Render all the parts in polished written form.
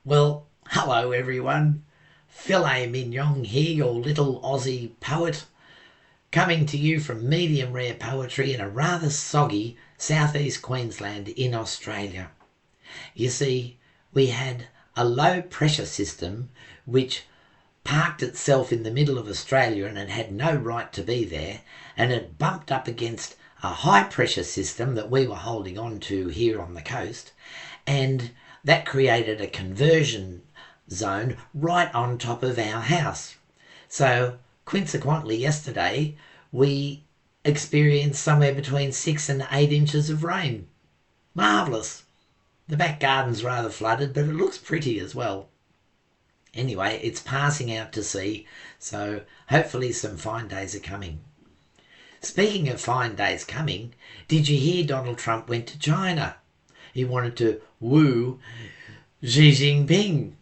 Well, hello everyone. Filet mignon here, your little Aussie poet, coming to you from medium rare poetry in a rather soggy southeast Queensland in Australia. You see, we had a low pressure system which parked itself in the middle of Australia and it had no right to be there, and it bumped up against a high pressure system that we were holding on to here on the coast, and that created a conversion zone right on top of our house. So, consequently, yesterday we experienced somewhere between 6 and 8 inches of rain. Marvellous. The back garden's rather flooded, but it looks pretty as well. Anyway, it's passing out to sea, so hopefully some fine days are coming. Speaking of fine days coming, did you hear Donald Trump went to China? He wanted to woo Xi Jinping,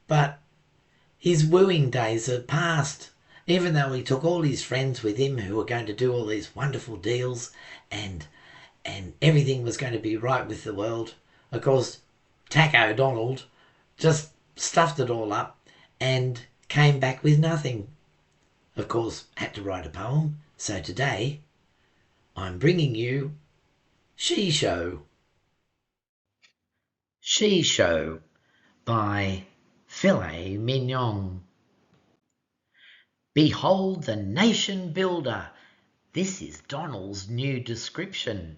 but his wooing days are past. Even though he took all his friends with him who were going to do all these wonderful deals and everything was going to be right with the world, of course, Taco Donald just stuffed it all up and came back with nothing. Of course, had to write a poem, so today I'm bringing you She Show. She Show by Filet Mignon. Behold the nation builder. This is Donald's new description,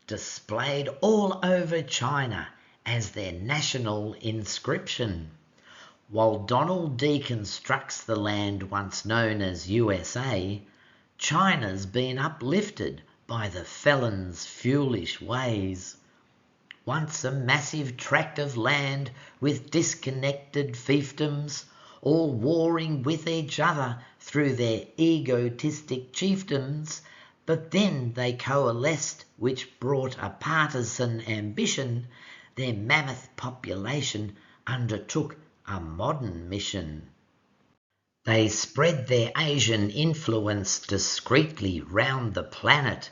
displayed all over China as their national inscription. While Donald deconstructs the land once known as USA, China's been uplifted by the felon's foolish ways. Once a massive tract of land with disconnected fiefdoms, all warring with each other through their egotistic chiefdoms, but then they coalesced, which brought a partisan ambition. Their mammoth population undertook a modern mission. They spread their Asian influence discreetly round the planet,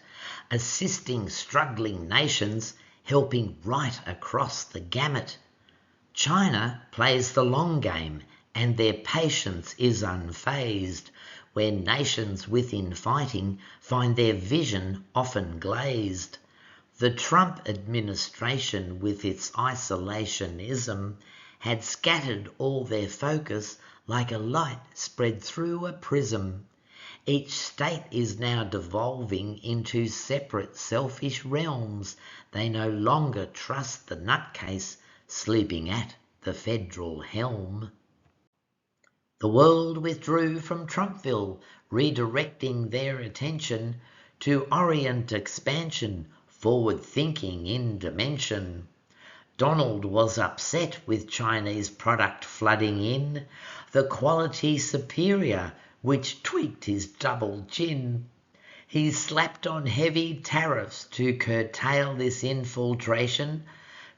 assisting struggling nations, helping right across the gamut. China plays the long game, and their patience is unfazed, where nations with infighting find their vision often glazed. The Trump administration, with its isolationism, had scattered all their focus like a light spread through a prism. Each state is now devolving into separate selfish realms. They no longer trust the nutcase sleeping at the federal helm. The world withdrew from Trumpville, redirecting their attention to orient expansion, forward thinking in dimension. Donald was upset with Chinese product flooding in, the quality superior, which tweaked his double chin. He slapped on heavy tariffs to curtail this infiltration.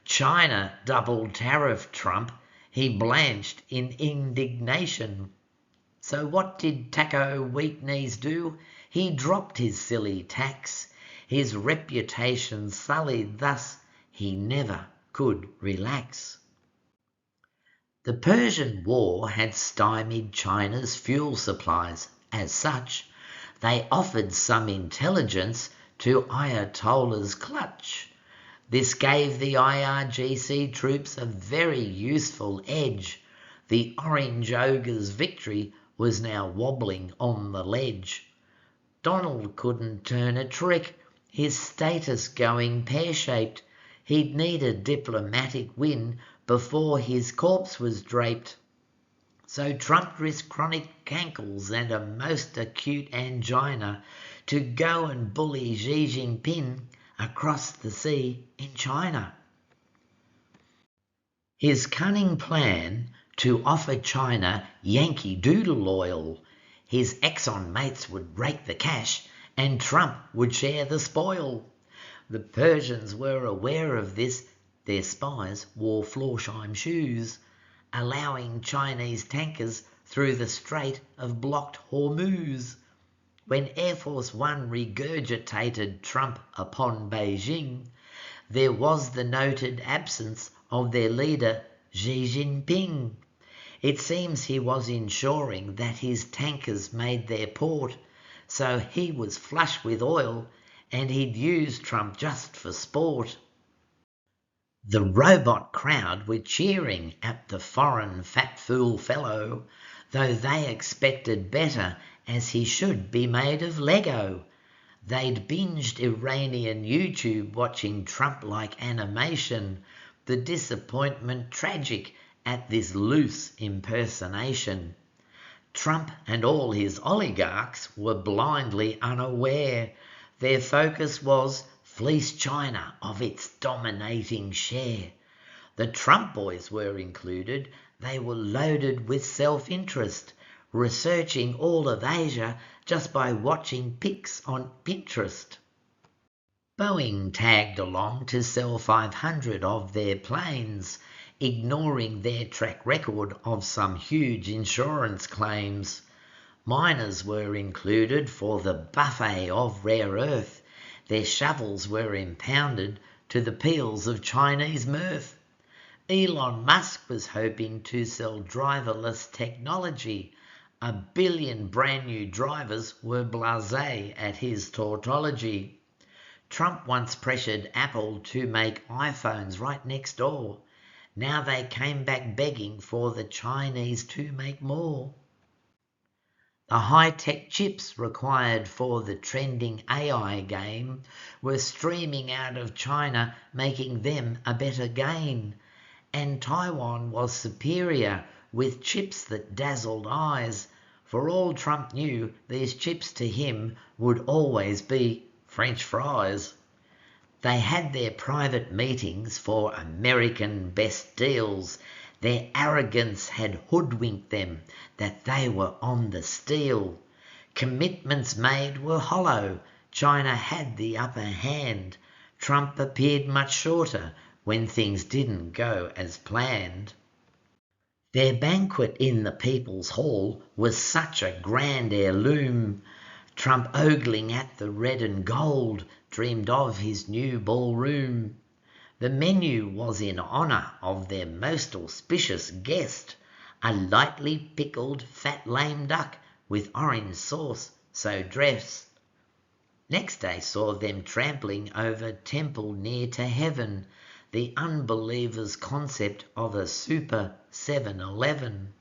China double tariffed Trump. He blanched in indignation. So what did Taco Weak-Knees do? He dropped his silly tax. His reputation sullied thus, he never could relax. The Persian War had stymied China's fuel supplies. As such, they offered some intelligence to Ayatollah's clutch. This gave the IRGC troops a very useful edge. The Orange Ogre's victory was now wobbling on the ledge. Donald couldn't turn a trick, his status going pear-shaped. He'd need a diplomatic win before his corpse was draped. So Trump risked chronic cankles and a most acute angina to go and bully Xi Jinping across the sea in China. His cunning plan to offer China Yankee Doodle oil. His Exxon mates would rake the cash and Trump would share the spoil. The Persians were aware of this. Their spies wore Florsheim shoes, allowing Chinese tankers through the Strait of blocked Hormuz. When Air Force One regurgitated Trump upon Beijing, there was the noted absence of their leader Xi Jinping. It seems he was ensuring that his tankers made their port, so he was flush with oil and he'd use Trump just for sport. The robot crowd were cheering at the foreign fat fool fellow, though they expected better, as he should be made of Lego. They'd binged Iranian YouTube watching Trump-like animation, the disappointment tragic at this loose impersonation. Trump and all his oligarchs were blindly unaware. Their focus was fleece China of its dominating share. The Trump boys were included. They were loaded with self-interest, researching all of Asia just by watching pics on Pinterest. Boeing tagged along to sell 500 of their planes, ignoring their track record of some huge insurance claims. Miners were included for the buffet of rare earth. Their shovels were impounded to the peals of Chinese mirth. Elon Musk was hoping to sell driverless technology. 1 billion brand new drivers were blasé at his tautology. Trump once pressured Apple to make iPhones right next door. Now they came back begging for the Chinese to make more. The high-tech chips required for the trending AI game were streaming out of China, making them a better gain. And Taiwan was superior, with chips that dazzled eyes. For all Trump knew, these chips to him would always be French fries. They had their private meetings for American best deals. Their arrogance had hoodwinked them that they were on the steal. Commitments made were hollow. China had the upper hand. Trump appeared much shorter when things didn't go as planned. Their banquet in the People's Hall was such a grand heirloom. Trump, ogling at the red and gold, dreamed of his new ballroom. The menu was in honour of their most auspicious guest, a lightly pickled fat lame duck with orange sauce so dressed. Next day saw them trampling over temple near to heaven, the unbelievers' concept of a super 7-Eleven.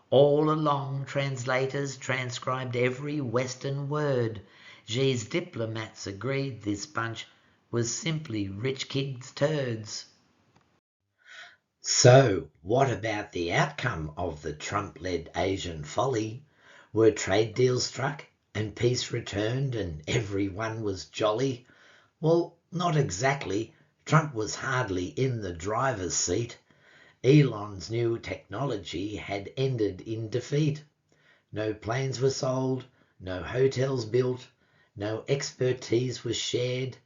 All along, translators transcribed every Western word. Xi's diplomats agreed this bunch was simply rich kids' turds. So, what about the outcome of the Trump-led Asian folly? Were trade deals struck and peace returned and everyone was jolly? Well, not exactly. Trump was hardly in the driver's seat. Elon's new technology had ended in defeat. No planes were sold, no hotels built, no expertise was shared.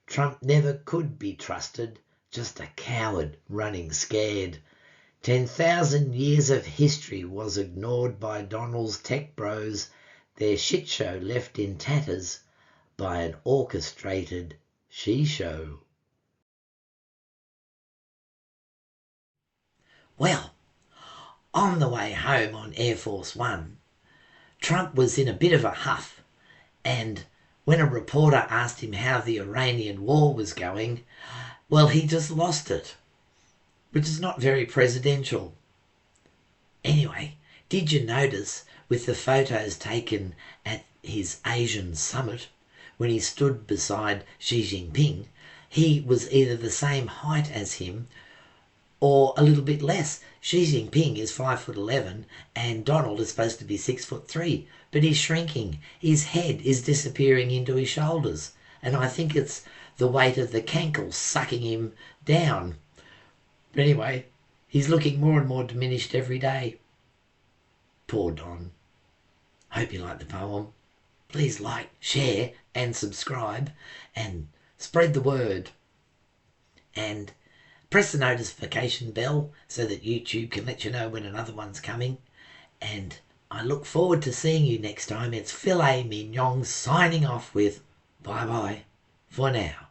Trump never could be trusted, just a coward running scared. 10,000 years of history was ignored by Donald's tech bros, their shit show left in tatters by an orchestrated she-show. Well, on the way home on Air Force One, Trump was in a bit of a huff, and when a reporter asked him how the Iranian war was going, well, he just lost it, which is not very presidential. Anyway, did you notice with the photos taken at his Asian summit, when he stood beside Xi Jinping, he was either the same height as him or a little bit less. Xi Jinping is 5'11" and Donald is supposed to be 6'3", but he's shrinking. His head is disappearing into his shoulders, and I think it's the weight of the cankles sucking him down. But anyway, he's looking more and more diminished every day. Poor Don. Hope you like the poem. Please like, share and subscribe and spread the word. And press the notification bell so that YouTube can let you know when another one's coming. And I look forward to seeing you next time. It's Filet Mignon signing off with bye-bye for now.